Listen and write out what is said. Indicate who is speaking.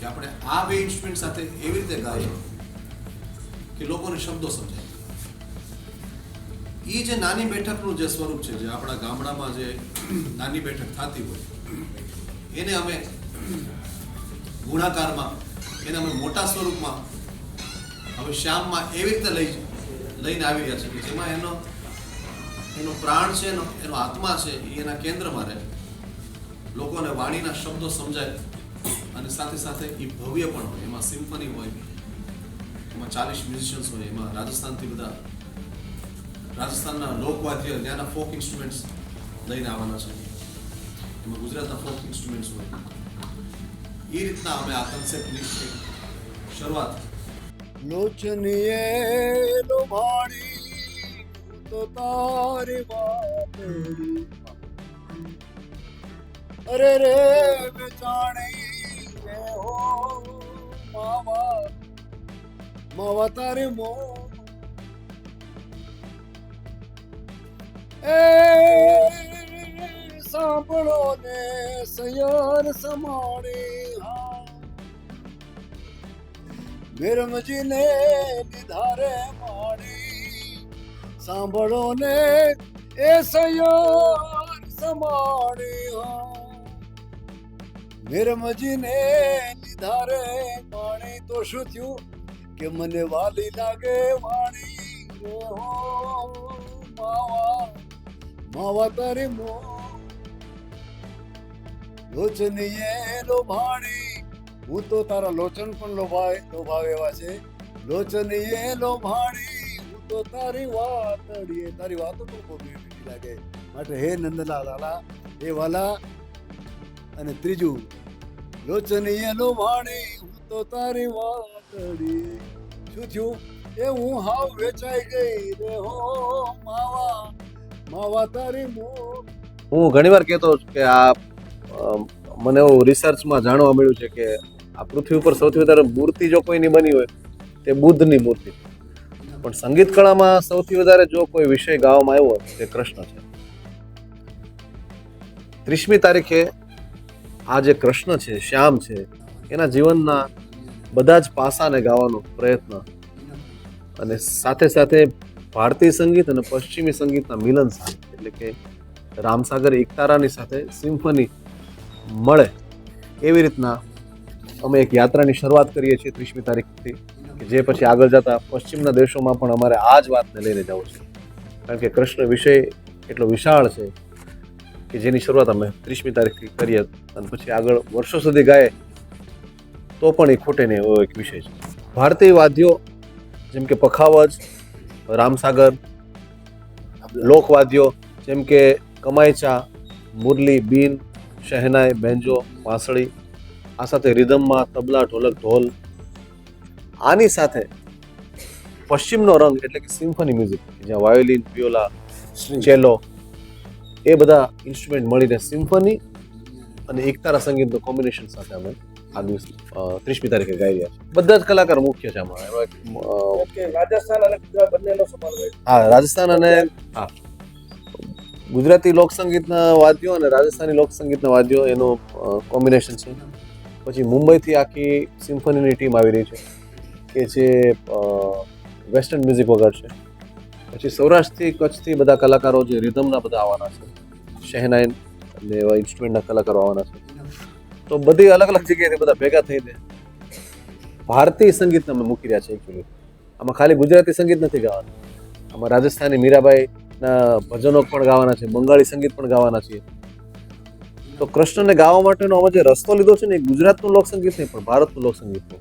Speaker 1: કે આપણે આ બે ઇન્સ્ટ્રુમેન્ટ સાથે એવી રીતે ગાઈએ કે લોકોને શબ્દો સમજાય. એ જે નાની બેઠકનું જે સ્વરૂપ છે, જે આપણા ગામડામાં જે નાની બેઠક થતી હોય, એને અમે ગુણાકારમાં, એને અમે મોટા સ્વરૂપમાં હવે શ્યામમાં એવી રીતે લઈને આવી રહ્યા છે કે જેમાં એનો પ્રાણ છે, એનો આત્મા છે, એ એના કેન્દ્રમાં રહે, લોકોને વાણીના શબ્દો સમજાય અને સાથે સાથે એ ભવ્ય પણ હોય. એમાં સિમ્ફની હોય, એમાં 40 મ્યુઝિશિયન્સ હોય, એમાં રાજસ્થાનના લોકવાદ્ય, ત્યાંના ફોક ઇન્સ્ટ્રુમેન્ટ્સ લઈને આવવાના છે, એમાં ગુજરાતના ફોક ઇન્સ્ટ્રુમેન્ટ્સ હોય. એ રીતના અમે આ કન્સેપ્ટની શરૂઆત.
Speaker 2: લોચનીએ લોભાણી તો તારી વાતડી, અરે રે બેચાણી રે હો માવા તારી મો એ સાંભળો ને સયર સમાણી હા વિરમજીને નિધારે માણી, સાંભળો ને એ સયર સમાણી હા વિરમજીને નિધારે માણી. તો શું થયું કે મને વાલી લાગે વાણી રે હો માવા તારી મો લોચનીએ લોભાણી, હું તો તારા લોચન પણ લોભાવે એવા છે. લોચનીએ લોભાણી, હું તો તારી વાતડીએ, તારી વાતો પણ બહુ મીઠી લાગે. માટે હે નંદલાલ લાલા હે વાલા. અને ત્રીજું, લોચનીએ લોભાણી, હું તો તારી વાતડીએ. શું થયું એ હું હાવ વેચાઈ ગઈ રે હો માવા તારી મો.
Speaker 3: હું ઘણીવાર કહેતો કે આ મને એવું રિસર્ચમાં જાણવા મળ્યું છે કે આ પૃથ્વી ઉપર સૌથી વધારે મૂર્તિ જો કોઈની બની હોય તે બુદ્ધની મૂર્તિ, પણ સંગીત કળામાં સૌથી વધારે જો કોઈ વિષય ગાવામાં આવ્યો તે કૃષ્ણ છે. 30મી તારીખે આ જે કૃષ્ણ છે, શ્યામ છે, એના જીવનના બધા જ પાસાને ગાવાનો પ્રયત્ન અને સાથે સાથે ભારતીય સંગીત અને પશ્ચિમી સંગીતના મિલન સાથે, એટલે કે રામસાગર એકતારાની સાથે સિમ્ફની મળે એવી રીતના અમે એક યાત્રાની શરૂઆત કરીએ છીએ 30મી તારીખથી, કે જે પછી આગળ જતા પશ્ચિમના દેશોમાં પણ અમારે આ જ વાતને લઈને જવું છે. કારણ કે કૃષ્ણ વિષય એટલો વિશાળ છે કે જેની શરૂઆત અમે 30મી તારીખથી કરીએ અને પછી આગળ વર્ષો સુધી ગાય તો પણ એ ખોટે નહીં એવો એક વિષય છે. ભારતીય વાદ્યો જેમ કે પખાવજ, રામસાગર, લોકવાદ્યો જેમ કે કમાઈચા, મુરલી, બીન, શહેનાઈ, બેન્જો, વાંસળી, આ સાથે રિધમમાં તબલા, ઢોલક, ઢોલ, આની સાથે પશ્ચિમનો રંગ એટલે કે સિમ્ફની મ્યુઝિક, જ્યાં વાયોલિન, વિયોલા, ચેલો એ બધા ઇન્સ્ટ્રુમેન્ટ મળીને સિમ્ફની અને એકતારા સંગીતનું કોમ્બિનેશન સાથે અમે આ દિવસ 30મી તારીખે ગાઈ રહ્યા છીએ. બધા જ કલાકાર મુખ્ય છે આમાં.
Speaker 4: રાજસ્થાન અને ગુજરાત બંનેનો સમાવેશ.
Speaker 3: હા, રાજસ્થાન અને હા ગુજરાતી લોકસંગીતના વાદ્યો અને રાજસ્થાની લોકસંગીતના વાદ્યો એનું કોમ્બિનેશન છે. પછી મુંબઈથી આખી સિમ્ફનીની ટીમ આવી રહી છે કે જે વેસ્ટર્ન મ્યુઝિક વગાડશે. પછી સૌરાષ્ટ્રથી, કચ્છથી બધા કલાકારો જે રિધમના બધા આવવાના છે, શહેનાઈ અને એવા ઇન્સ્ટ્રુમેન્ટના કલાકારો આવવાના છે. તો બધી અલગ અલગ જગ્યાએથી બધા ભેગા થઈને ભારતીય સંગીતને અમે મૂકી રહ્યા છે. એકચ્યુઅલી આમાં ખાલી ગુજરાતી સંગીત નથી ગાવાનું, આમાં રાજસ્થાની મીરાબાઈના ભજનો પણ ગાવાના છે, બંગાળી સંગીત પણ ગાવાના છે. તો કૃષ્ણને ગાવા માટેનો અમે જે રસ્તો લીધો છે ને એ ગુજરાતનું લોકસંગીત નહીં પણ ભારતનું લોકસંગીત છે.